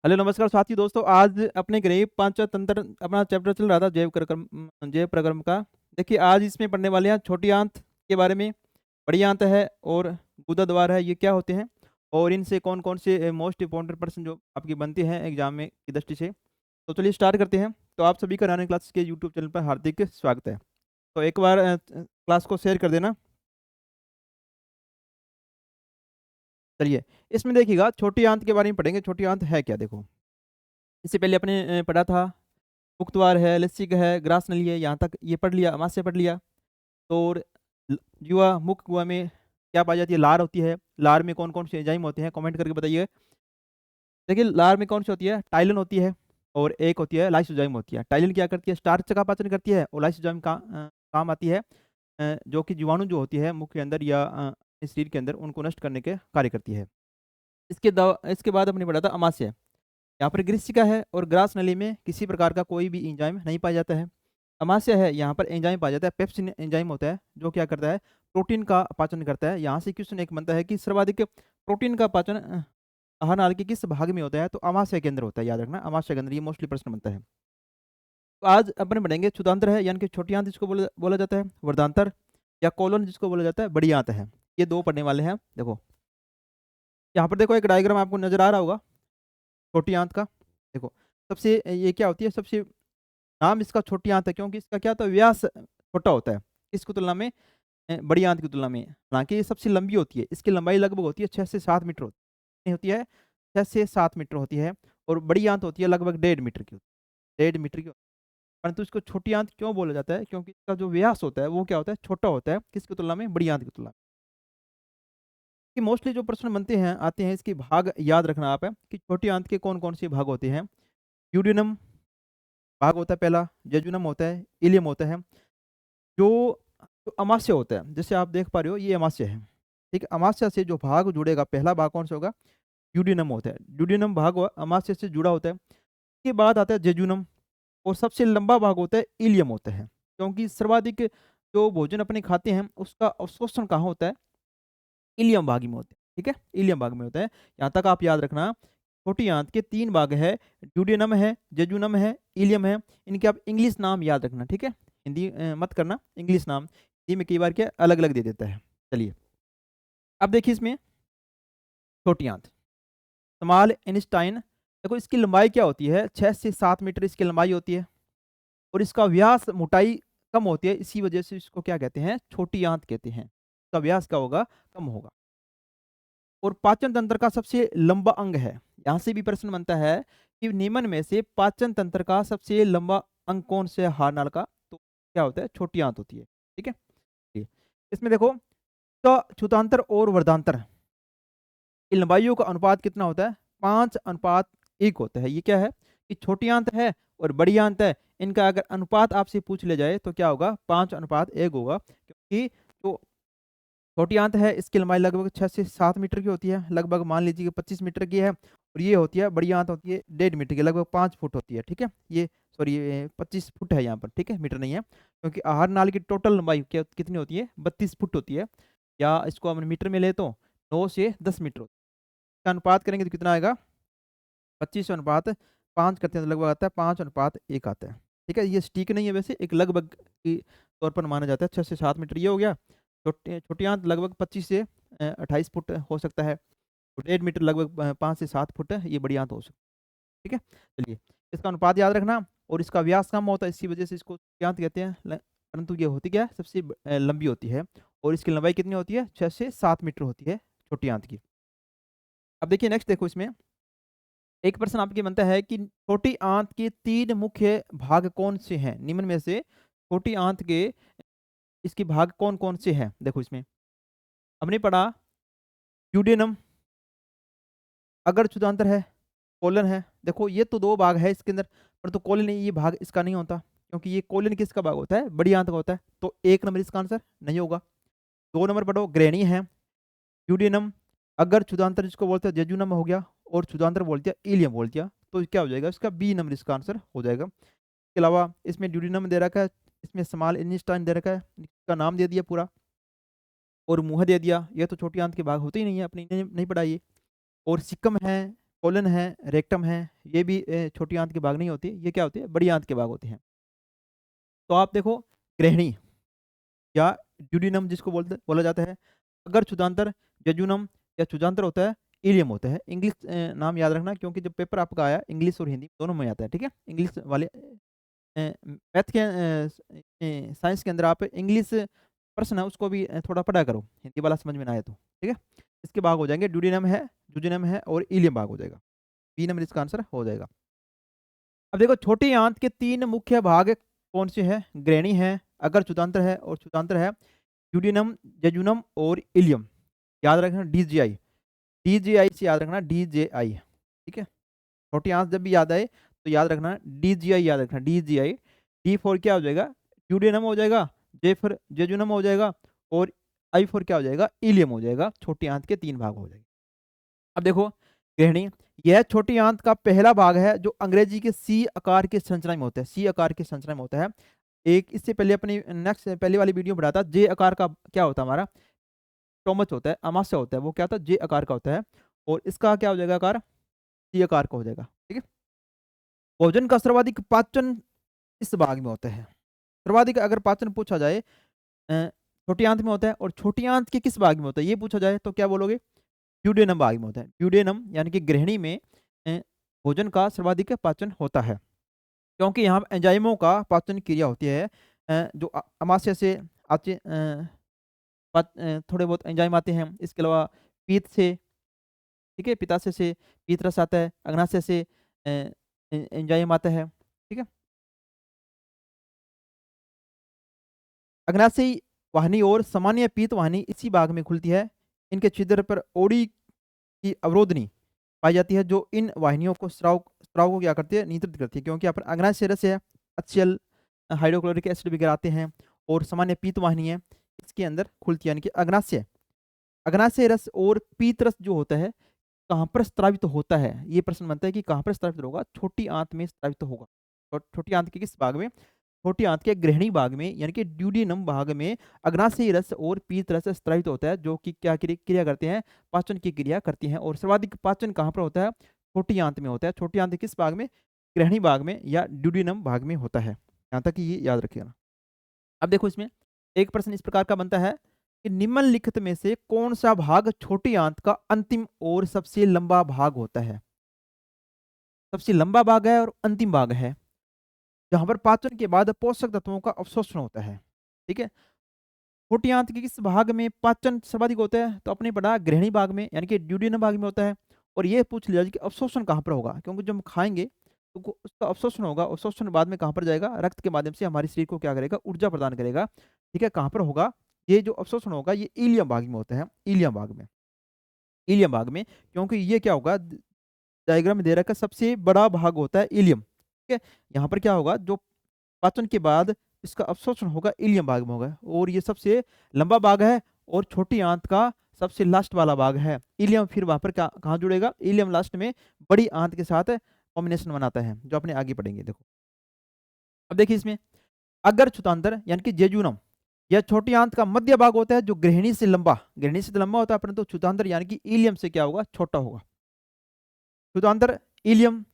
Hello नमस्कार साथी दोस्तों। आज अपने गरीब पंचतंत्र अपना चैप्टर चल रहा था जैव प्रक्रम का। देखिए आज इसमें पढ़ने वाले हैं छोटी आंत के बारे में। बड़ी आंत है और गुदा द्वार है, ये क्या होते हैं और इनसे कौन कौन से मोस्ट इंपॉर्टेंट पर्सन जो आपकी बनते हैं एग्जाम में की दृष्टि से। तो चलिए स्टार्ट करते हैं। तो आप सभी का रानी क्लासेस के यूट्यूब चैनल पर हार्दिक स्वागत है। तो एक बार क्लास को शेयर कर देना। चलिए इसमें देखिएगा छोटी आंत के बारे में पढ़ेंगे। छोटी आंत है क्या, देखो इससे पहले अपने पढ़ा था मुक्तवार है, लस्सी का है, ग्रास नली है, यहाँ तक ये पढ़ लिया, अमाशय पढ़ लिया। तो युवा मुख गुआ में क्या पाई जाती है, लार होती है। लार में कौन कौन से एंजाइम होते हैं, कमेंट करके बताइए। देखिए लार में कौन सी होती है, टाइलिन होती है और एक होती है लाइसोजाइम होती है। टाइलिन क्या करती है, स्टार्च का पाचन करती है और लाइसोजाइम का काम आती है जो कि जीवाणु जो होती है मुख के अंदर या इस शरीर के अंदर उनको नष्ट करने के कार्य करती है। इसके बाद अपने पढ़ा था अमाशय। यहाँ पर ग्रीसिका है और ग्रास नली में किसी प्रकार का कोई भी एंजाइम नहीं पाया जाता है। अमाशय है, यहाँ पर एंजाइम पाया जाता है, पेप्सिन एंजाइम होता है जो क्या करता है, प्रोटीन का पाचन करता है। यहाँ से क्वेश्चन एक बनता है कि सर्वाधिक प्रोटीन का पाचन आहार नाल के किस भाग में होता है, तो अमाशय के अंदर होता है। याद रखना अमाशय के अंदर, ये मोस्टली प्रश्न बनता है। तो आज अपन बढ़ेंगे क्षुधांतर है, यानी कि छोटी आंत जिसको बोला जाता है, वर्धांतर या कोलन जिसको बोला जाता है, बड़ी आंत है। ये दो पढ़ने वाले हैं। देखो यहाँ पर देखो एक डायग्राम आपको नजर आ रहा होगा छोटी आंत का। देखो सबसे ये क्या होती है, सबसे नाम इसका छोटी आंत है क्योंकि इसका क्या होता है, व्यास छोटा होता है इसकी तुलना में, बड़ी आंत की तुलना में। हालांकि ये सबसे लंबी होती है, इसकी लंबाई लगभग होती है 6 से 7 मीटर होती है। 6 से 7 मीटर होती है। और बड़ी आंत होती है लगभग 1.5 मीटर की, 1.5 मीटर की। परंतु इसको छोटी आंत क्यों बोला जाता है, क्योंकि इसका जो व्यास होता है वो क्या होता है, छोटा होता है किसकी तुलना में, बड़ी आंत की तुलना में। कि मोस्टली जो प्रश्न बनते हैं आते हैं, इसकी भाग याद रखना आप है कि छोटी आंत के कौन कौन से भाग होते हैं। यूडिनम भाग होता है पहला, जेजुनम होता है, इलियम होता है। जो जो अमाशय होता है, जैसे आप देख पा रहे हो ये अमाशय है, ठीक है। अमाशय से जो भाग जुड़ेगा, पहला भाग कौन सा होगा, यूडिनम होता है। यूडिनम भाग अमाशय से जुड़ा होता है। उसके बाद आता है जेजुनम और सबसे लंबा भाग होता है इलियम होता है। क्योंकि सर्वाधिक जो भोजन अपने खाते हैं उसका अवशोषण कहाँ होता है, इलियम भाग में होता है, ठीक है, इलियम भाग में होता है। यहाँ तक आप याद रखना। छोटी आंत के 3 भाग है, ड्यूडेनम है, जेजुनम है, इलियम है। इनके आप इंग्लिश नाम याद रखना, ठीक है। हिंदी मत करना, इंग्लिश नाम हिंदी में कई बार क्या अलग अलग दे देता है। चलिए अब देखिए इसमें छोटी आंत, स्मॉल इंटेस्टाइन। देखो इसकी लंबाई क्या होती है, 6 से 7 मीटर इसकी लंबाई होती है और इसका व्यास मोटाई कम होती है, इसी वजह से इसको क्या कहते हैं, छोटी आंत कहते हैं। इसका व्यास क्या होगा, कम होगा। और पाचन तंत्र का सबसे लंबा अंग है। यहाँ से भी प्रश्न बनता है कि निम्न में से पाचन तंत्र का सबसे लंबा अंग कौन से आहार नाल का, तो क्या होता है, छोटी आंत होती है, ठीक है। ये इसमें देखो तो छुतांतर और वर्धांतर इन लंबाइयों का अनुपात कितना होता है, 5:1 होता है। ये क्या है कि छोटी आंत है और बड़ी आंत है, इनका अगर अनुपात आपसे पूछ ले जाए तो क्या होगा, 5:1 होगा। क्योंकि जो छोटी आंत है इसकी लंबाई लगभग 6 से 7 मीटर की होती है, लगभग मान लीजिए कि 25 मीटर की है। और ये होती है बड़ी आंत होती है 1.5 मीटर की, लगभग 5 फुट होती है, ठीक है। ये सॉरी 25 फुट है यहाँ पर, ठीक है, मीटर नहीं है। क्योंकि आहार नाल की टोटल लंबाई क्या कितनी होती है, 32 फुट होती है। या इसको हम मीटर में ले तो 9 से 10 मीटर होती है। इसका अनुपात करेंगे तो कितना आएगा, 25:5 करते हैं तो लगभग आता है 5:1 आता है, ठीक है। ये सटीक नहीं है वैसे, एक लगभग की तौर पर माना जाता है। 6 से 7 मीटर ये हो गया। छोटी आंत लगभग 25 से 28 फुट हो सकता है। और 1.5 मीटर लगभग 5 से 7 फुट है, ये बड़ी आंत हो सकती है, ठीक है। चलिए इसका अनुपात याद रखना। और इसका व्यास कम होता है, इसी वजह से इसको छोटी आंत कहते हैं। परंतु ये होती क्या है, सबसे लंबी होती है। और इसकी लंबाई कितनी होती है, 6 से 7 मीटर होती है छोटी आंत की। अब देखिए नेक्स्ट, देखो इसमें एक प्रश्न आपके बनता है कि छोटी आंत के 3 मुख्य भाग कौन से हैं, निम्न में से छोटी आंत के इसके भाग कौन कौन से हैं। देखो इसमें हमने पढ़ा यूडेनम, अगर क्षुधांतर है, कोलन है। देखो ये तो 2 भाग है इसके अंदर, पर तो कोलन ये भाग इसका नहीं होता, क्योंकि ये कोलन किसका भाग होता है, बड़ी आंत का होता है। तो 1 नंबर इसका आंसर नहीं होगा। 2 नंबर पढ़ो ग्रेनी है, यूडेनम, अगर क्षुधांतर जिसको बोलते हैं जेजुनम हो गया, और क्षुधांतर बोल दिया इलियम बोल दिया, तो क्या हो जाएगा, इसका B नंबर इसका आंसर हो जाएगा। इसके अलावा इसमें ड्यूडेनम दे रखा है, इसमें स्मॉल इंटेस्टाइन दे रखा है, इसका नाम दे दिया पूरा, और मुंह दे दिया। ये तो छोटी आंत के भाग होते ही नहीं है, अपनी नहीं पढ़ा ये। और सिक्कम है, कोलन है, रेक्टम है, ये भी छोटी आंत के भाग नहीं होती, ये क्या होती है? बड़ी आंत के भाग होते हैं। तो आप देखो ग्रहणी या ड्यूडेनम जिसको बोला जाता है, अगर छुदांतर जेजुनम या छुजांतर होता है, इलियम होता है। इंग्लिश नाम याद रखना, क्योंकि जब पेपर आपका आया इंग्लिश और हिंदी दोनों में आता है, ठीक है? इंग्लिश वाले मैथ के साइंस के अंदर आप इंग्लिश प्रश्न है उसको भी थोड़ा पढ़ा करो, हिंदी वाला समझ में ना आए तो, ठीक है? इसके भाग हो जाएंगे ड्यूडेनम है, जुजिनम है और इलियम भाग हो जाएगा। बी नंबर इसका आंसर हो जाएगा। अब देखो छोटी आंत के 3 मुख्य भाग कौन से हैं? ग्रहणी है, अगर छुदांतर है और छुदांतर है, ड्यूडेनम, जेजुनम और इलियम। याद रखना डीजीआई, डीजीआई से याद रखना डीजेआई, ठीक है? छोटी आंत जब भी याद आए तो याद रखना डीजीआई, याद रखना डीजीआई। डी फॉर क्या हो जाएगा? ड्यूडेनम हो जाएगा, जे फॉर जेजुनम हो जाएगा और आई फॉर क्या हो जाएगा? इलियम हो जाएगा। छोटी आंत के 3 भाग हो जाएंगे। अब देखो ग्रहणी, यह छोटी आंत का पहला भाग है जो अंग्रेजी के सी आकार की संरचना में होता है, सी आकार की संरचना में होता है। एक इससे पहले अपनी नेक्स्ट पहली वाली वीडियो में बताया था, जे आकार का क्या होता है? हमारा टोमच होता है, अमाशय होता है, वो क्या होता है? जे आकार का होता है। और इसका क्या हो जाएगा आकार? सी आकार का हो जाएगा, ठीक है? भोजन का सर्वाधिक पाचन इस भाग में होता है। सर्वाधिक अगर पाचन पूछा जाए छोटी आंत में होता है, और छोटी आंत के किस भाग में होता है ये पूछा जाए तो क्या बोलोगे? ड्यूडेनम भाग में होता है। ड्यूडेनम यानी कि ग्रहणी में भोजन का सर्वाधिक पाचन होता है, क्योंकि यहाँ एंजाइमों का पाचन क्रिया होती है। जो अमाशय से आते थोड़े बहुत एंजाइम आते हैं। इसके अलावा पीत से, ठीक है, पित्ताशय से पीत रस आता है, अग्नाशय से एंजाइम आता है, ठीक है? अग्नाशयी वाहिनी और सामान्य पीत वाहिनी इसी भाग में खुलती है। इनके छिद्र पर ओड़ी की अवरोधनी पाई जाती है, जो इन वाहिनियों को स्राव स्राव को क्या करती है? नियंत्रित करती है, क्योंकि यहाँ पर अग्नाशय रस है, HCl हाइड्रोक्लोरिक एसिड वगैरह आते हैं, और सामान्य पीत वाहिनी है इसके अंदर खुलती है। यानी कि अग्नाशय अग्नाशय रस और पीत रस जो होता है कहाँ पर स्रावित होता है? ये प्रश्न बनता है कि कहाँ पर स्रावित होगा? छोटी आंत में स्रावित होगा। और छोटी आंत के किस भाग में? छोटी आंत के ग्रहणी भाग में, यानी कि ड्यूडेनम भाग में अग्नाशयी रस और पीत रस स्रावित होता है, जो कि क्या क्रिया करते हैं? पाचन की क्रिया करती हैं। और सर्वाधिक पाचन कहाँ पर होता है? छोटी आंत में होता है। छोटी आंत किस भाग में? ग्रहणी भाग में या ड्यूडेनम भाग में होता है। यहाँ तक ये याद रखिएगा। अब देखो इसमें एक प्रश्न इस प्रकार का बनता है कि निम्नलिखित में से कौन सा भाग छोटी आंत का अंतिम और सबसे लंबा भाग होता है? सबसे लंबा भाग है और अंतिम भाग है, जहां पर पाचन के बाद पोषक तत्वों का अवशोषण होता है, ठीक है? छोटी आंत के किस भाग में पाचन सर्वाधिक होता है? तो अपने पढ़ा ग्रहणी भाग में, यानी कि ड्यूडेनम भाग में होता है। और ये पूछ लिया कि अवशोषण कहाँ पर होगा, क्योंकि जब हम खाएंगे तो उसका अवशोषण होगा। अवशोषण बाद में कहाँ पर जाएगा? रक्त के माध्यम से हमारे शरीर को क्या करेगा? ऊर्जा प्रदान करेगा, ठीक है? कहाँ पर होगा? ये जो अवशोषण होगा ये इलियम भाग में होता है, इलियम भाग में, इलियम भाग में। क्योंकि ये क्या होगा? डायग्राम में दे रखा है, सबसे बड़ा भाग होता है इलियम, ठीक है? यहाँ पर क्या होगा? जो पाचन के बाद इसका अवशोषण होगा इलियम भाग में होगा, और ये सबसे लंबा भाग है। और छोटी आंत का सबसे लास्ट वाला भाग है इलियम। फिर वहां पर क्या कहाँ जुड़ेगा? इलियम लास्ट में बड़ी आंत के साथ कॉम्बिनेशन बनाता है, जो अपने आगे पढ़ेंगे। देखो अब देखिए इसमें अगर छुतांतर यानी कि जेजुनम, यह छोटी आंत का मध्य भाग होता है, जो ग्रहणी से तो लंबा होता है, परंतु छुतांतर यानी कि इलियम से क्या होगा? छोटा होगा। छुतांतर इलियम,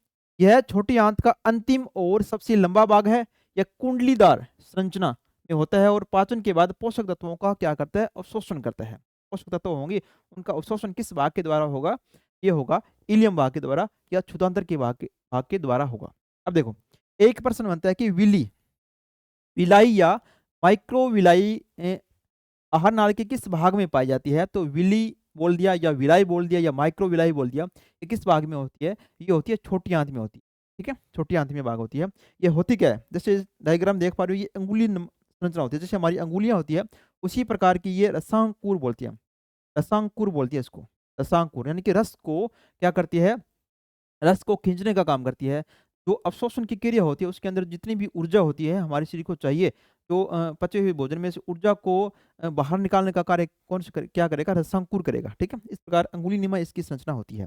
यह छोटी आंत का अंतिम और सबसे लंबा भाग है। यह कुंडलीदार संरचना में होता है, और पाचन के बाद पोषक तत्वों का क्या करता है? अवशोषण करता है। पोषक तत्व होंगे, उनका अवशोषण किस भाग के द्वारा होगा? ये होगा इलियम भाग के द्वारा, या छुतांतर के भाग के द्वारा होगा। अब देखो एक प्रश्न बनता है कि विलाई या माइक्रोविलाई आहार नाल के किस भाग में पाई जाती है? तो विली बोल दिया, या विलाई बोल दिया, या माइक्रोविलाई बोल दिया। ये किस भाग में होती है? ये होती है छोटी आंत में होती है, ठीक है? छोटी आंत में भाग होती है। ये होती क्या है? जैसे डायग्राम देख पा रहे हो, ये अंगुली संरचना होती है, जैसे हमारी अंगुलियां होती है उसी प्रकार की ये रसांकुर बोलती है। रसांकुर बोलती है इसको, रसांकुर यानी कि रस को क्या करती है? रस को खींचने का काम करती है। जो अवशोषण की क्रिया होती है उसके अंदर जितनी भी ऊर्जा होती है हमारे शरीर को चाहिए, तो पचे हुए भोजन में से ऊर्जा को बाहर निकालने का कार्य क्या करेगा? रसांकुर करेगा, ठीक है? इस प्रकार अंगुलीनुमा इसकी संरचना होती है।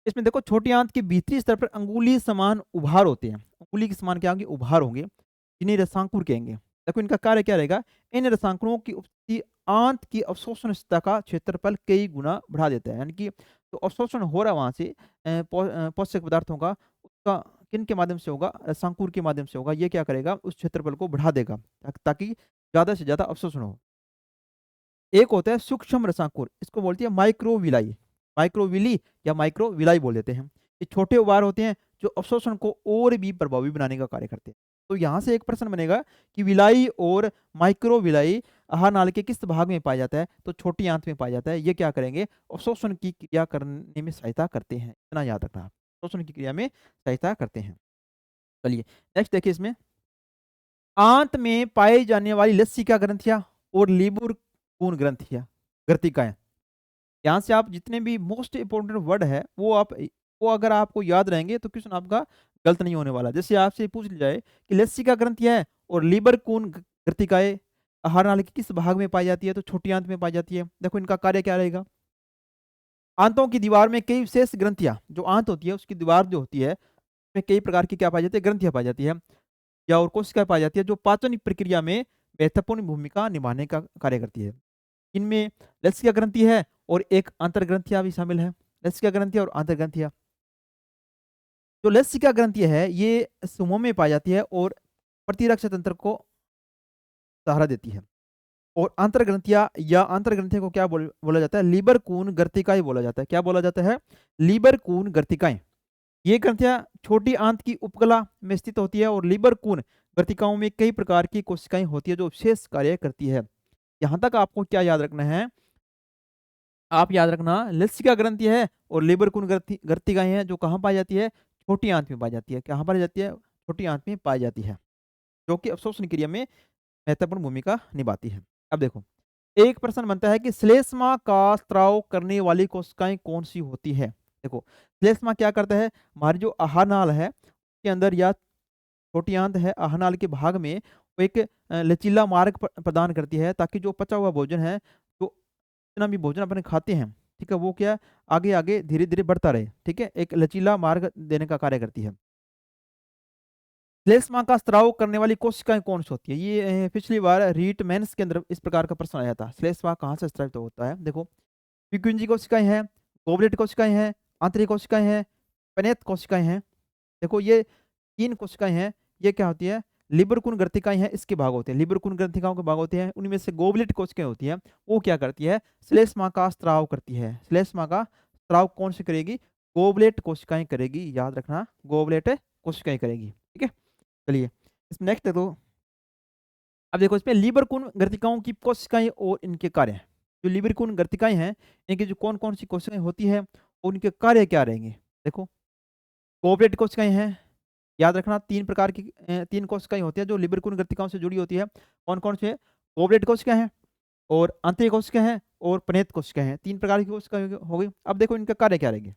इसमें देखो छोटी आंत के भीतरी स्तर पर अंगुली समान उभार होते हैं। अंगुली के समान क्या होंगे? उभार होंगे, जिन्हें रसांकुर कहेंगे। देखो इनका कार्य क्या रहेगा? इन रसांकुरों की उपस्थिति आंत की अवशोषण स्थिरता का क्षेत्रफल कई गुना बढ़ा देता है। यानी कि जो अवशोषण हो रहा है वहाँ से पोषक पदार्थों का, उसका किन के माध्यम से होगा? रसांकुर के माध्यम से होगा। ये क्या करेगा? उस क्षेत्रफल को बढ़ा देगा ताकि ज़्यादा से ज़्यादा अवशोषण हो। एक होता है सूक्ष्म रसांकुर, इसको बोलती है माइक्रोविलाई। माइक्रोविली या माइक्रोविलाई बोल देते हैं। ये छोटे उभार होते हैं जो अवशोषण को और भी प्रभावी बनाने का कार्य करते हैं। तो यहाँ से एक प्रश्न बनेगा कि विलाई और माइक्रोविलाई आहार नाली के किस भाग में पाया जाता है? तो छोटी आंत में पाया जाता है। ये क्या करेंगे? अवशोषण की क्रिया करने में सहायता करते हैं। इतना याद रखना आप। अवशोषण की क्रिया में सहायता करते हैं। चलिए नेक्स्ट देखिए इसमें, आंत में पाई जाने वाली लस्सिका ग्रंथियाँ और लीबुरकून ग्रंथियाँ ग्रथिकाएँ। यहाँ से आप जितने भी मोस्ट इम्पोर्टेंट वर्ड है वो अगर आपको याद रहेंगे तो क्वेश्चन आपका गलत नहीं होने वाला। जैसे आपसे पूछ लिया जाए कि लस्सिका ग्रंथियाँ है और लीबरकून ग्रथिकाएँ आहार नाली के किस भाग में पाई जाती है? तो छोटी आंत में पाई जाती है। देखो इनका कार्य क्या रहेगा? आंतों की दीवार में कई विशेष ग्रंथियाँ, जो आंत होती है उसकी दीवार जो होती है, उसमें कई प्रकार की क्या पाई जाती है? ग्रंथियाँ पाई जाती है या और कोशिकाएँ पाई जाती है जो पाचन प्रक्रिया में महत्वपूर्ण भूमिका निभाने का कार्य करती है। इनमें लसिका ग्रंथि है और एक अंतर्ग्रंथियाँ भी शामिल है। लसिका ग्रंथियाँ और अंतर्ग्रंथियाँ। जो लसिका ग्रंथि है ये समूह में पाई जाती है और प्रतिरक्षा तंत्र को सहारा देती है। और अंतर्ग्रंथियाँ या अंतर्ग्रंथियों को क्या बोला जाता है? लीबरकून ग्रथिकाएँ बोला जाता है। क्या बोला जाता है? लीबरकून ग्रथिकाएँ। ये ग्रंथियाँ छोटी आंत की उपकला में स्थित होती है और लीबरकून ग्रथिकाओं में कई प्रकार की कोशिकाएँ होती है जो विशेष कार्य करती है। यहाँ तक आपको क्या याद रखना है? आप याद रखना, लसिका ग्रंथि है और लीबरकून ग्रथिकाएँ हैं जो कहाँ पाई जाती है? छोटी आंत में पाई जाती है। कहाँ पाई जाती है? छोटी आंत में पाई जाती है, जो कि अवशोषण क्रिया में महत्वपूर्ण भूमिका निभाती है। अब देखो, एक प्रश्न बनता है कि श्लेष्मा का स्त्राव करने वाली कोशिकाएँ कौन-सी होती है? देखो, श्लेष्मा क्या करता है? हमारी जो आहार नाल है, उसके अंदर या छोटी आंत है, आहार नाल के भाग में वो एक लचीला मार्ग प्रदान करती है ताकि जो पचा हुआ भोजन है, जो जितना भी भोजन अपन खाते हैं, ठीक है? वो क्या आगे-आगे धीरे-धीरे बढ़ता रहे, ठीक है? एक लचीला मार्ग देने का कार्य करती है। श्लेष्मा का स्त्राव करने वाली कोशिकाएँ कौन-सी होती है? ये पिछली बार रीट मेंस के अंदर इस प्रकार का प्रश्न आया था। श्लेष्मा कहाँ से स्रावित होता है? देखो, पिक्विंजी कोशिकाएँ हैं, गोबलेट कोशिकाएँ हैं, आंतरिक कोशिकाएँ हैं, पनेत कोशिकाएँ हैं। देखो ये 3 कोशिकाएँ हैं, ये क्या होती है? लिबरकुन ग्रथिकाएँ हैं, इसके भाग होते हैं। लिबरकुन ग्रंथिकाओं के भाग होते हैं, उनमें से गोबलेट कोशिकाएँ होती हैं, वो क्या करती है? श्लेष्मा का स्त्राव करती है। श्लेष्मा का स्त्राव कौन सी करेगी? गोबलेट कोशिकाएँ करेगी, याद रखना, गोबलेट कोशिकाएँ करेगी, ठीक है? चलिए, इसमें नेक्स्ट देखो, अब देखो इसमें लिबरकुन ग्रथिकाओं की कोशिकाएँ और इनके कार्य हैं। जो लिबरकुन ग्रथिकाएँ हैं, इनकी जो कौन-कौन सी कोशिकाएँ होती हैं, और उनके कार्य क्या रहेंगे? देखो, कोऑपरेटिव कोशिकाएँ हैं, याद रखना 3 प्रकार की 3 कोशिकाएँ होती हैं जो लिबरकुन ग्रथिकाओं से जुड़ी होती है। कौन-कौन से? कोऑपरेटिव कोशिकाएँ हैं और आंतरिक कोशिकाएँ हैं और प्रेत कोशिकाएँ हैं। 3 प्रकार की कोशिकाएँ हो गई। अब देखो इनका कार्य क्या रहेंगे?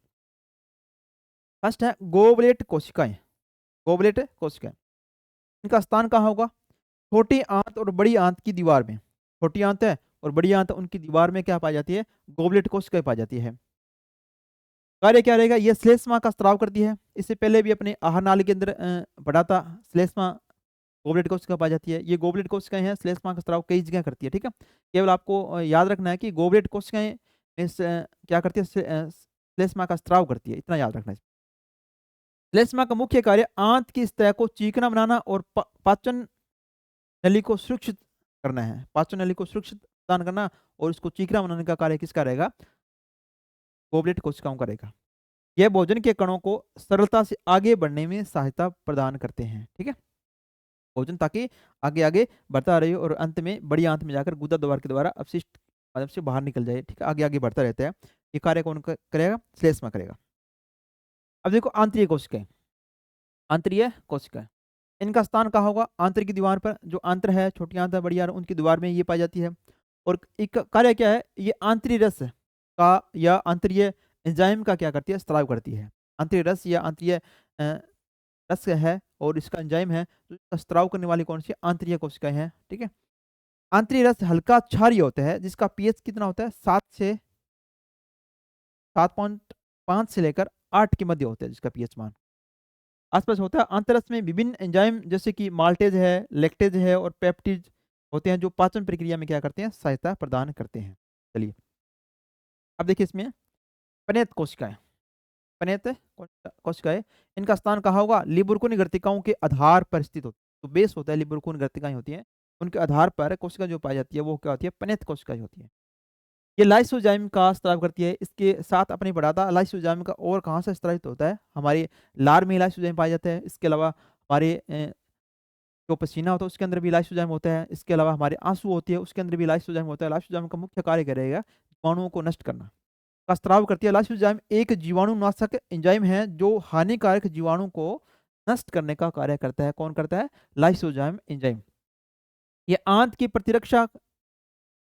फर्स्ट है गोबलेट कोशिकाएँ, गोबलेट कोशिकाएँ। इनका स्थान कहाँ होगा? छोटी आंत और बड़ी आंत की दीवार में। छोटी आंत है और बड़ी आंत, उनकी दीवार में क्या पाई जाती है? गोबलेट कोशिकाएँ पाई जाती है। कार्य क्या रहेगा? ये श्लेष्मा का स्त्राव करती है। इससे पहले भी अपने आहार नाली के अंदर पढ़ा था, श्लेष्मा गोबलेट कोशिका पाई जाती है। ये गोबलेट कोशिकाएँ हैं, श्लेष्मा का स्त्राव कई जगह करती है, ठीक है? केवल आपको याद रखना है कि गोबलेट कोशिकाएँ क्या करती है? श्लेष्मा का स्त्राव करती है, इतना याद रखना है। श्लेष्मा का मुख्य कार्य आंत की सतह को चिकना बनाना और पाचन नली को सुरक्षित करना है। पाचन नली को सुरक्षित प्रदान करना और उसको चिकना बनाने का कार्य किसका रहेगा? गोबलेट कोशिकाओं का रहेगा। यह भोजन के कणों को सरलता से आगे बढ़ने में सहायता प्रदान करते हैं, ठीक है? भोजन ताकि आगे-आगे बढ़ता रहे और अंत में बड़ी आंत में जाकर गुदा द्वार के द्वारा अपशिष्ट माध्यम से बाहर निकल जाए, ठीक है? आगे-आगे बढ़ता रहता है। ये कार्य कौन करेगा? श्लेष्मा करेगा। अब देखो आंतरिक कोशिकाएँ, आंतरीय कोशिकाएँ। इनका स्थान कहाँ होगा? आंत्र की दीवार पर। जो आंत्र है, छोटी आंत है, बड़ी आंत, उनकी दीवार में ये पाई जाती है। और एक कार्य क्या है? ये आंतरी रस का या आंतरीय एंजाइम का क्या करती है? स्त्राव करती है। आंतरिक रस या आंतरीय रस है और इसका एंजाइम है, तो इसका स्त्राव करने वाली कौन सी? आंतरीय कोशिकाएँ हैं, ठीक है? आंतरिक रस हल्का क्षारीय होता है, जिसका पीएच कितना होता है? 7 से 7.5 से लेकर 8 के मध्य होता है जिसका पीएच मान। आस-पास होता है। आंतररस में विभिन्न एंजाइम जैसे कि माल्टेज़ है, लैक्टेज़ है और पेप्टिज होते हैं जो पाचन प्रक्रिया में क्या करते हैं, सहायता प्रदान करते हैं। चलिए, अब देखिए इसमें पनेत कोशिकाएँ, पनेत कोशिकाएँ, इनका स्थान कहाँ होगा? लिबुरकुन गर्तिकाओं के आधार पर स्थित होती है। तो बेस होता है, लिबुरकुन गर्तिकाएँ होती हैं, उनके आधार पर कोशिका जो पाई जाती है वो क्या होती है? पनेत कोशिकाएँ होती हैं। ये लाइसोजाइम का स्राव करती है। इसके साथ अपनी बढ़ाता लाइसोजाइम का और कहाँ से स्रावित होता है? हमारे लार में लाइसोजाइम पाया जाता है। इसके अलावा हमारे जो पसीना होता है उसके अंदर भी लाइसोजाइम होता है। इसके अलावा हमारे आँसू होती है उसके अंदर भी लाइसोजाइम होता है। लाइसोजाइम का मुख्य कार्य क्या रहेगा? जीवाणुओं को नष्ट करना का स्राव करती है। लाइसोजाइम एक जीवाणुनाशक एंजाइम है जो हानिकारक जीवाणु को नष्ट करने का कार्य करता है। कौन करता है? Lysozyme enzyme. ये आंत की प्रतिरक्षा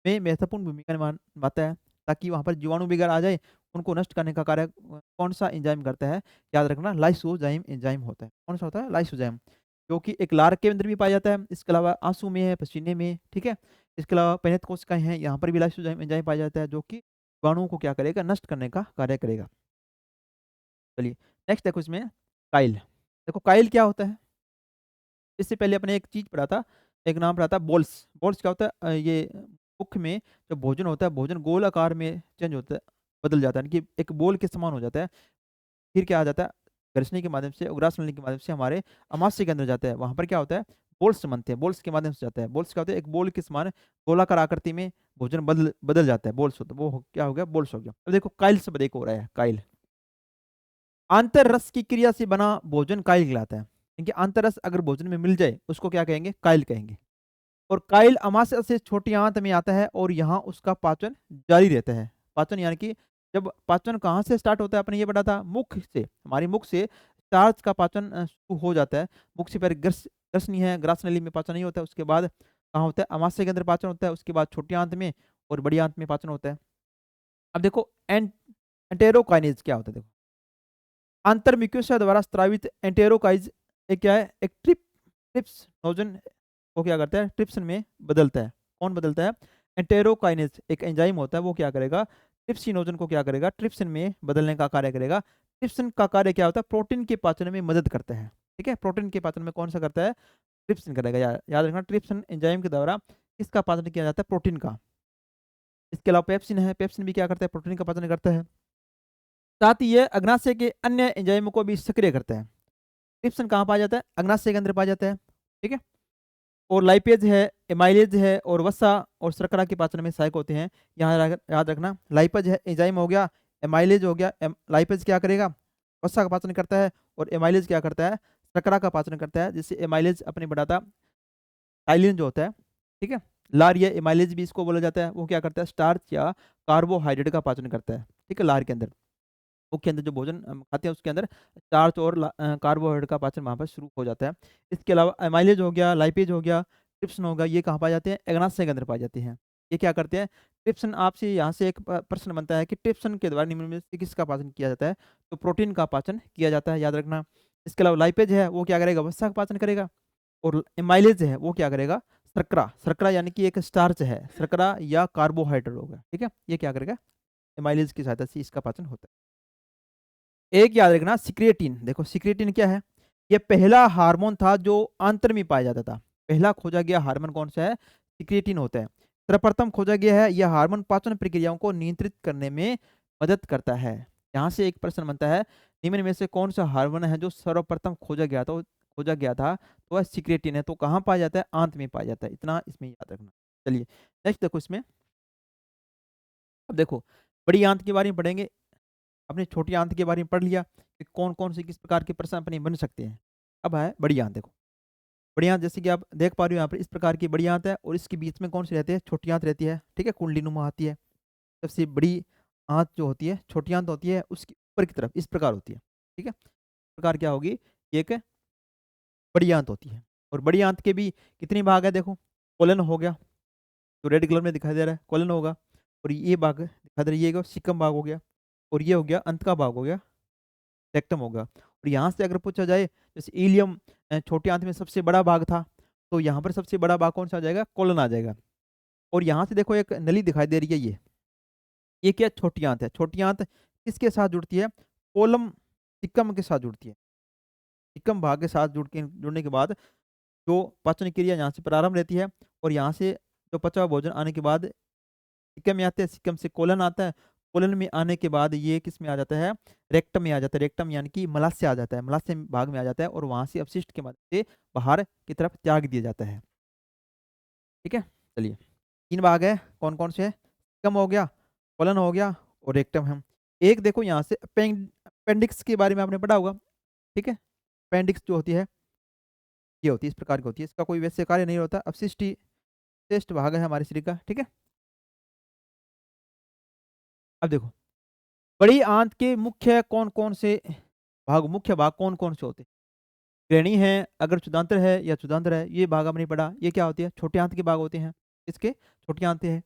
में महत्वपूर्ण भूमिका निभाता है, ताकि वहाँ पर जीवाणु वगैरह आ जाए, उनको नष्ट करने का कार्य कौन-सा एंजाइम करता है? याद रखना, लाइसोजाइम एंजाइम होता है। कौन-सा होता है? लाइसोजाइम, जो कि एक लार के अंदर भी पाया जाता है। इसके अलावा आँसू में है, पसीने में, ठीक है? इसके अलावा परिणत कोशिकाएँ हैं, यहाँ पर भी लाइसोजाइम एंजाइम पाया जाता है, जो कि जीवाणुओं को क्या करेगा? नष्ट करने का कार्य करेगा। चलिए, नेक्स्ट देखो इसमें काइल। देखो काइल क्या होता है? इससे पहले अपने एक चीज़ पढ़ा था, एक नाम पढ़ा था बोल्स। बोल्स क्या होता है? ये मुख में जो भोजन होता है, भोजन गोल आकार में चेंज होता है, बदल जाता है, यानी कि एक बोल के समान हो जाता है। फिर क्या आ जाता है? ग्रसनी के माध्यम से, उग्रास नली के माध्यम से हमारे अमाशय के अंदर जाता है। वहाँ पर क्या होता है? बोल्स बनते हैं, बोल्स के माध्यम से जाता है। बोल्स क्या होता है? एक बोल के समान गोलाकार आकृति में भोजन बदल बदल जाता है, बोल्स होता है। क्या हो गया? बोल्स हो गया। अब देखो काइल शब्द एक हो रहा है, काइल। आंतररस की क्रिया से बना भोजन काइल कहलाता है। क्योंकि आंतररस अगर भोजन में मिल जाए, उसको क्या कहेंगे? काइल कहेंगे। और काइल अमाशय से छोटी आंत में आता है और यहाँ उसका पाचन जारी रहता है। पाचन यानी कि जब पाचन कहाँ से स्टार्ट होता है? आपने ये पढ़ा था, मुख से। हमारी मुख से स्टार्च का पाचन शुरू हो जाता है। मुख से पहले ग्रसनी है, ग्रास नली में पाचन नहीं होता है। उसके बाद कहाँ होता है? अमाशय के अंदर पाचन होता है। उसके बाद छोटी आंत में और बड़ी आंत में पाचन होता है। अब देखो एंटेरोकाइनेज क्या होता है? देखो, आंतर म्यूकोसा द्वारा स्रावित एंटेरोकाइज एक क्या है? एक ट्रिप्स नोजन को क्या करता है? ट्रिप्सिन में बदलता है। कौन बदलता है? एंटेरोकाइनेज एक एंजाइम होता है, वो क्या करेगा? ट्रिप्सिनोजन को क्या करेगा? ट्रिप्सिन में बदलने का कार्य करेगा। ट्रिप्सिन का कार्य क्या होता है? प्रोटीन के पाचन में मदद करता है। ठीक है? प्रोटीन के पाचन में कौन सा करता है? ट्रिप्सिन करेगा। याद रखना, ट्रिप्सिन एंजाइम के द्वारा किसका पाचन किया जाता है? प्रोटीन का। इसके अलावा पेप्सिन है, पेप्सिन भी क्या करता है? प्रोटीन का पाचन करता है। साथ ही ये अग्नाशय के अन्य एंजाइमों को भी सक्रिय करता है। ट्रिप्सिन कहाँ पाया जाता है? अग्नाशय के अंदर पाया जाता है। ठीक है? और लाइपेज है, एमाइलेज है और वसा और शर्करा के पाचन में सहायक होते हैं। यहाँ याद रखना, लाइपेज है एंजाइम हो गया, एमाइलेज हो गया। लाइपेज क्या करेगा? वसा का पाचन करता है और एमाइलेज क्या करता है? शर्करा का पाचन करता है। जिससे एमाइलेज अपने बढ़ाता टाइलिन जो होता है, ठीक है, लार या एमाइलेज भी इसको बोला जाता है। वो क्या करता है? स्टार्च या कार्बोहाइड्रेट का पाचन करता है। ठीक है? लार के अंदर, मुख के अंदर जो भोजन हम खाते हैं उसके अंदर स्टार्च और कार्बोहाइड्रेट का पाचन वहाँ पर शुरू हो जाता है। इसके अलावा एमाइलेज हो गया, लाइपेज हो गया, ट्रिप्सिन हो गया, ये कहाँ पाए जाते हैं? अग्नाशय के अंदर पाए जाते हैं। ये क्या करते हैं? ट्रिप्सिन, आपसे यहाँ से एक प्रश्न बनता है कि ट्रिप्सिन के द्वारा निम्न में से किसका पाचन किया जाता है? तो प्रोटीन का पाचन किया जाता है, याद रखना। इसके अलावा लाइपेज है, वो क्या करेगा? वसा का पाचन करेगा। और एमाइलेज है, वो क्या करेगा? शर्करा, शर्करा यानी कि एक स्टार्च है, शर्करा या कार्बोहाइड्रेट होगा। ठीक है? ये क्या करेगा? एमाइलेज की सहायता से इसका पाचन होता है। एक याद रखना, सिक्रेटिन। देखो सिक्रेटिन क्या है? ये पहला हार्मोन था जो आंत्र में पाया जाता था। पहला खोजा गया हार्मोन कौन सा है? सिक्रेटिन होता है। सर्वप्रथम खोजा गया है। यह हार्मोन पाचन प्रक्रियाओं को नियंत्रित करने में मदद करता है। यहाँ से एक प्रश्न बनता है, निम्न में से कौन सा हार्मोन है जो सर्वप्रथम खोजा गया था? तो वह सिक्रेटिन है। तो कहाँ पाया जाता है? आंत में पाया जाता है। इतना इसमें याद रखना। चलिए, नेक्स्ट देखो इसमें। अब देखो, बड़ी आंत के बारे में पढ़ेंगे। अपने छोटी आंत के बारे में पढ़ लिया कि कौन-कौन से किस प्रकार के प्रश्न अपने बन सकते हैं। अब है बड़ी आंत। देखो, बड़ी आंत जैसे कि आप देख पा रहे हो यहाँ पर इस प्रकार की बड़ी आंत है और इसके बीच में कौन-सी रहती है? छोटी आंत रहती है। ठीक है? कुंडलीनुमा आती है। सबसे बड़ी आंत जो होती है, छोटी आंत होती है, उसकी ऊपर की तरफ इस प्रकार होती है। ठीक है? इस प्रकार क्या होगी? ये एक बड़ी आंत होती है। और बड़ी आंत के भी कितने भाग है? देखो, कोलन हो गया, जो रेड कलर में दिखाई दे रहा है, कोलन होगा। और ये भाग दिखाई दे रहा है, ये सिकम भाग हो गया। और ये हो गया अंत का भाग हो गया, रेक्टम होगा। और यहाँ से अगर पूछा जाए, जैसे इलियम छोटी आंत में सबसे बड़ा भाग था, तो यहाँ पर सबसे बड़ा भाग कौन-सा आ जाएगा? कोलन आ जाएगा। और यहाँ से देखो एक नली दिखाई दे रही है ये। ये क्या? छोटी आंत है। छोटी आंत किसके साथ जुड़ती है? कोलम सिकम के साथ जुड़ती है। सिकम भाग के साथ जुड़ने के बाद जो पाचन क्रिया यहाँ से प्रारंभ रहती है और यहाँ से जो पचा हुआ भोजन आने के बाद सिक्कम में आते हैं, सिक्कम से कोलन आता है, कोलन में आने के बाद ये किस में आ जाता है, रेक्टम में आ जाता है, रेक्टम यानी कि मलाशय आ जाता है, मलाशय भाग में आ जाता है और वहाँ से अपशिष्ट के माध्यम से बाहर की तरफ त्याग दिया जाता है। ठीक है, चलिए 3 भाग है, कौन-कौन से हैं? सिक्कम हो गया, कोलन हो गया और रेक्टम है। एक देखो यहाँ से अपेंडिक्स के बारे में आपने पढ़ा होगा, ठीक है? अपेंडिक्स जो होती है, ये होती है, इस प्रकार की होती है, इसका कोई वैसे कार्य नहीं होता, अपशिष्ट ही शेष्ट भाग है हमारे शरीर का, ठीक है? अब देखो, बड़ी आंत के मुख्य भाग कौन-कौन से होते हैं? ग्रहणी है, अगर क्षुधांत्र है या क्षुधांत्र है, ये भाग हमने पढ़ा। ये क्या होती है? छोटे आंत के भाग होते हैं। इसके छोटी आंतें हैं।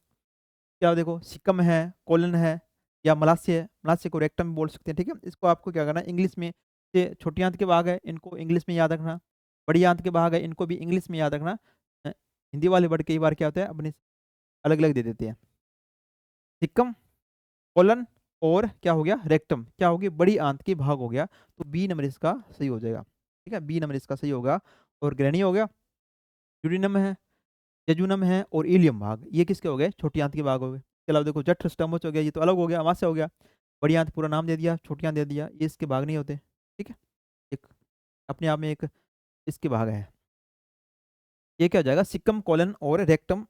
क्या देखो, सिक्कम है, कोलन है या मलाशय है। मलाशय को रेक्टम बोल सकते हैं, ठीक है? इसको आपको क्या करना है, इंग्लिश में ये छोटी आंत के भाग है, इनको इंग्लिश में याद रखना। बड़ी आंत के भाग है, इनको भी इंग्लिश में याद रखना। हिंदी वाले वर्ड कई बार क्या होता है, अपने अलग-अलग दे देते हैं। सिक्कम, कोलन और क्या हो गया, रेक्टम, क्या होगी, बड़ी आंत के भाग हो गया। तो बी नंबर इसका सही हो जाएगा, ठीक है? बी नंबर इसका सही होगा। और ग्रहणी हो गया, ड्यूोडेनम है, जेजुनम है और इलियम भाग, ये किसके हो गए, छोटी आंत के भाग हो गए। इसके अलावा देखो, जठर स्टमच हो गया, ये तो अलग हो गया, अमाशय हो गया। बड़ी आंत पूरा नाम दे दिया, छोटी आंत दे दिया, ये इसके भाग नहीं होते, ठीक है? एक अपने आप में एक इसके भाग है। ये क्या हो जाएगा, सिक्कम, कोलन और रेक्टम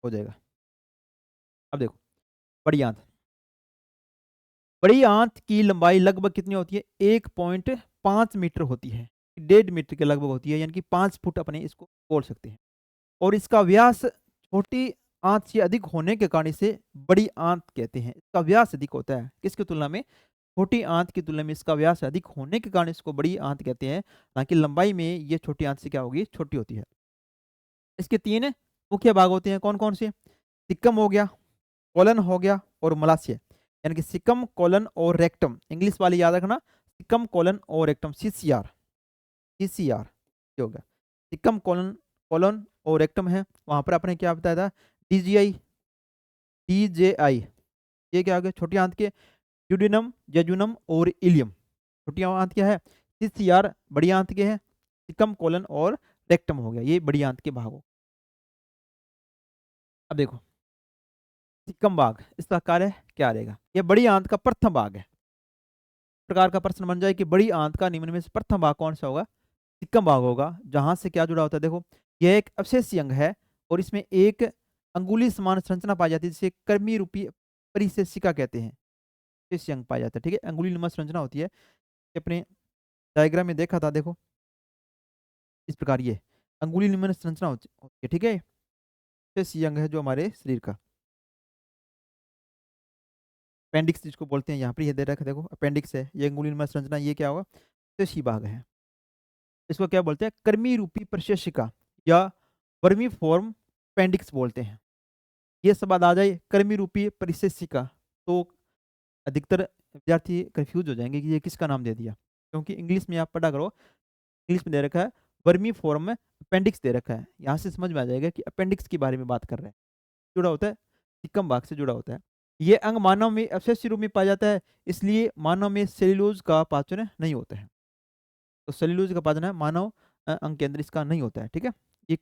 हो जाएगा। अब देखो, बड़ी आंत, बड़ी आंत की लंबाई लगभग कितनी होती है, 1.5 मीटर होती है, 1.5 मीटर के लगभग होती है, यानी कि 5 फुट अपने इसको बोल सकते हैं। और इसका व्यास छोटी आंत से अधिक होने के कारण इसे बड़ी आंत कहते हैं। इसका व्यास अधिक होता है, किसकी तुलना में, छोटी आंत की तुलना में इसका व्यास अधिक होने के कारण इसको बड़ी आंत कहते हैं, ताकि लंबाई में ये छोटी आंत से क्या होगी, छोटी होती है। इसके 3 मुख्य भाग होते हैं, कौन-कौन से, सिक्कम हो गया, कोलन हो गया और मलाशय, यानी कि सिक्कम, कोलन और रेक्टम। इंग्लिश वाले याद रखना, सिक्कम, कोलन और रेक्टम, सीसीआर, सीसीआर ये हो गया। सिक्कम, कोलन, कोलन और रेक्टम है, वहां पर आपने क्या बताया था, डीजीआई, डीजेआई, ये क्या हो गया, छोटी आंत के, ड्यूडेनम, जेजुनम और इलियम। छोटी आंत क्या है, सीसीआर बड़ी आंत के है, सिक्कम, कोलन और रेक्टम हो गया, ये बड़ी आंत के भाग हो। अब देखो, सिक्कम भाग, इसका कार्य क्या रहेगा, ये बड़ी आंत का प्रथम भाग है। प्रकार का प्रश्न बन जाए कि बड़ी आंत का निम्न में से प्रथम भाग कौन सा होगा, सिक्कम भाग होगा। जहां से क्या जुड़ा होता है, देखो, यह एक अवशेषीय अंग है और इसमें एक अंगुली समान संरचना पाई जाती है, जिसे कर्मी रूपी परिशेषिका कहते हैं। अवशेषीय अंग पाया जाता है, ठीक है, अंगुली नुमा संरचना होती है। ये अपने डायग्राम में देखा था, देखो इस प्रकार ये अंगुली नुमा संरचना होती है, ठीक है। अवशेषीय अंग है जो हमारे शरीर का, अपेंडिक्स जिसको बोलते हैं, यहाँ पर ये दे रखा है, देखो अपेंडिक्स है, ये अंगुली नुमा संरचना, ये क्या होगा, अवशेषीय भाग है। इसको क्या बोलते हैं, कर्मी रूपी परिशेषिका या वर्मी फॉर्म अपेंडिक्स बोलते हैं। ये सब बात आ जाए कर्मी रूपी परिशेषिका, तो अधिकतर विद्यार्थी कंफ्यूज हो जाएंगे कि ये किसका नाम दे दिया, क्योंकि इंग्लिश में आप पढ़ा करो, इंग्लिश में दे रखा है वर्मी फॉर्म में अपेंडिक्स दे रखा है, यहाँ से समझ में आ जाएगा कि अपेंडिक्स के बारे में बात कर रहे हैं। जुड़ा होता है, सिक्कम भाग से जुड़ा होता है। ये अंग मानव में अवशेष रूप में पाया जाता है, इसलिए मानव में सेल्यूलोज का पाचन नहीं होता है। तो सेल्यूलोज का पाचन है, मानव अंग के अंदर इसका नहीं होता है, ठीक है। ये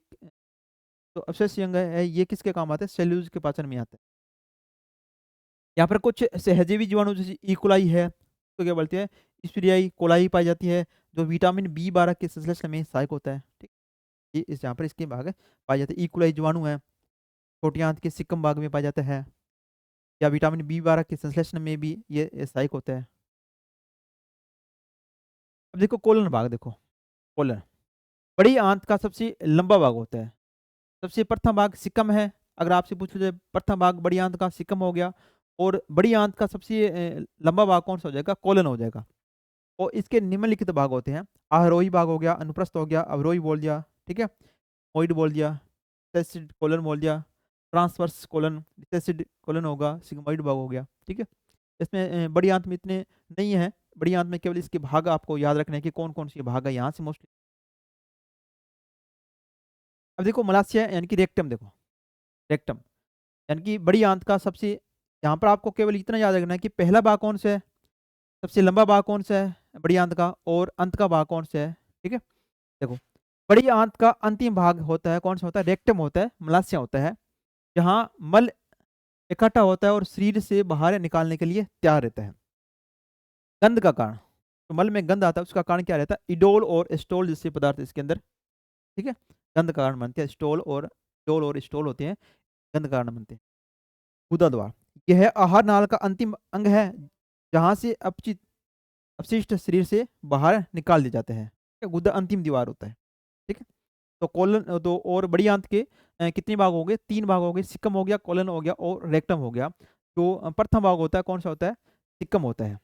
तो अवशेषीय अंग है, ये किसके काम आता है, सेल्यूलोज के पाचन में आता है। यहाँ पर कुछ सहजीवी जीवाणु जैसे इकोलाई है, तो क्या बोलते हैं, स्पिरियाई कोलाई पाई जाती है, जो विटामिन बी 12 के संश्लेषण में सहायक होता है, ठीक। ये इस यहाँ पर इसके भाग पाए जाते हैं। इकोलाई जीवाणु है, छोटी आंत के सिक्कम भाग में पाया जाता है, या विटामिन बी 12 के संश्लेषण में भी ये सहायक होता है। अब देखो कोलन भाग, देखो कोलन बड़ी आंत का सबसे लंबा भाग होता है। सबसे प्रथम भाग सिक्कम है, अगर आपसे पूछ लीजिए प्रथम भाग बड़ी आंत का सिक्कम हो गया, और बड़ी आंत का सबसे लंबा भाग कौन सा हो जाएगा, कोलन हो जाएगा। और इसके निम्नलिखित भाग होते हैं, आरोही भाग हो गया, अनुप्रस्थ हो गया, अवरोही बोल दिया, ठीक है, मोइड बोल दिया, रिसेसिड कोलन बोल दिया, ट्रांसवर्स कोलन, रिसेसिड कोलन होगा, सिग्मोइड भाग हो गया, ठीक है। इसमें बड़ी आंत में इतने नहीं है, बड़ी आंत में केवल इसके भाग आपको याद रखने हैं कि कौन कौन सी भाग है यहाँ से मोस्टली। अब देखो मलाशय यानी कि रेक्टम, देखो रेक्टम यानी कि बड़ी आंत का सबसे, यहाँ पर आपको केवल इतना याद रखना है कि पहला भाग कौन सा है, सबसे लंबा भाग कौन सा है बड़ी आंत का, और अंत का भाग कौन सा है, ठीक है। देखो बड़ी आंत का अंतिम भाग होता है, कौन-सा होता है? रेक्टम होता है, मलाशय होता है, जहाँ मल इकट्ठा होता है और शरीर से बाहर निकालने के लिए तैयार रहता है। गंध का कारण, तो मल में गंध आता है, उसका कारण क्या रहता है? इडोल और स्टोल जैसे पदार्थ इसके अंदर, ठीक है? गंध का कारण बनते हैं, स्टोल और स्टोल होते हैं, गंध का कारण बनते हैं। गुदा द्वार, यह आहार नाल का अंतिम अंग है, जहाँ से अपशिष्ट शरीर से बाहर निकाल दिए जाते हैं। ठीक है? गुदा अंतिम दीवार होता है, ठीक है? तो कोलन तो और बड़ी आंत के कितने भाग हो गए? 3 भाग हो गए, सिकम हो गया, कोलन हो गया और रेक्टम हो गया। जो प्रथम भाग होता है, कौन-सा होता है? सिकम होता है,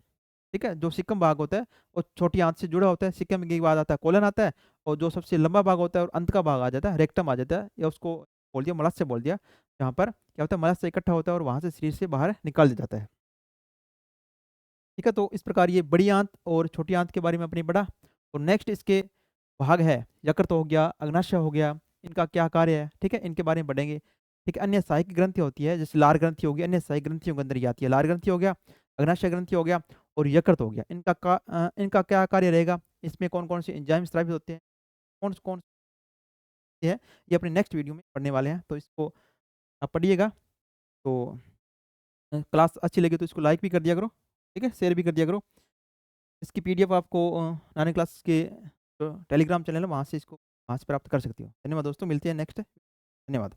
ठीक है? जो सिकम भाग होता है, वो छोटी आंत से जुड़ा होता है, सिकम के बाद आता है कोलन आता है, और जो सबसे लंबा भाग होता है और अंत का भाग आ जाता है, रेक्टम आ जाता है, या उसको बोल दिया मलस्य बोल दिया, जहाँ पर क्या होता है? मलस्य इकट्ठा होता है और वहाँ से शरीर से बाहर निकाल दिया जाता है। ठीक है? तो इस प्रकार ये बड़ी आंत और छोटी आंत के बारे में आपने पढ़ा, और नेक्स्ट इसके भाग है, यकृत हो गया, अग्नाशय हो गया, इनका क्या कार्य है, ठीक है? इनके बारे में पढ़ेंगे। ठीक है? अन्य सहायक ग्रंथि होती है, जैसे लार ग्रंथि हो गई, अन्य सहायक ग्रंथियों के अंदर ये आती है। लार ग्रंथि हो गया, अग्नाशय ग्रंथि हो गया और यकृत हो गया। इनका क्या कार्य रहेगा? इसमें कौन-कौन से एंजाइम स्रावित होते हैं, कौन-कौन से हैं, ये अपने नेक्स्ट वीडियो में पढ़ने वाले हैं, तो इसको आप पढ़िएगा। तो क्लास अच्छी लगी तो इसको लाइक भी कर दिया करो, ठीक है? शेयर भी कर दिया करो। इसकी पीडीएफ आपको नानी क्लास के जो टेलीग्राम चैनल है, वहाँ से इसको वहाँ से प्राप्त कर सकती हो। धन्यवाद दोस्तों, मिलते हैं नेक्स्ट। धन्यवाद।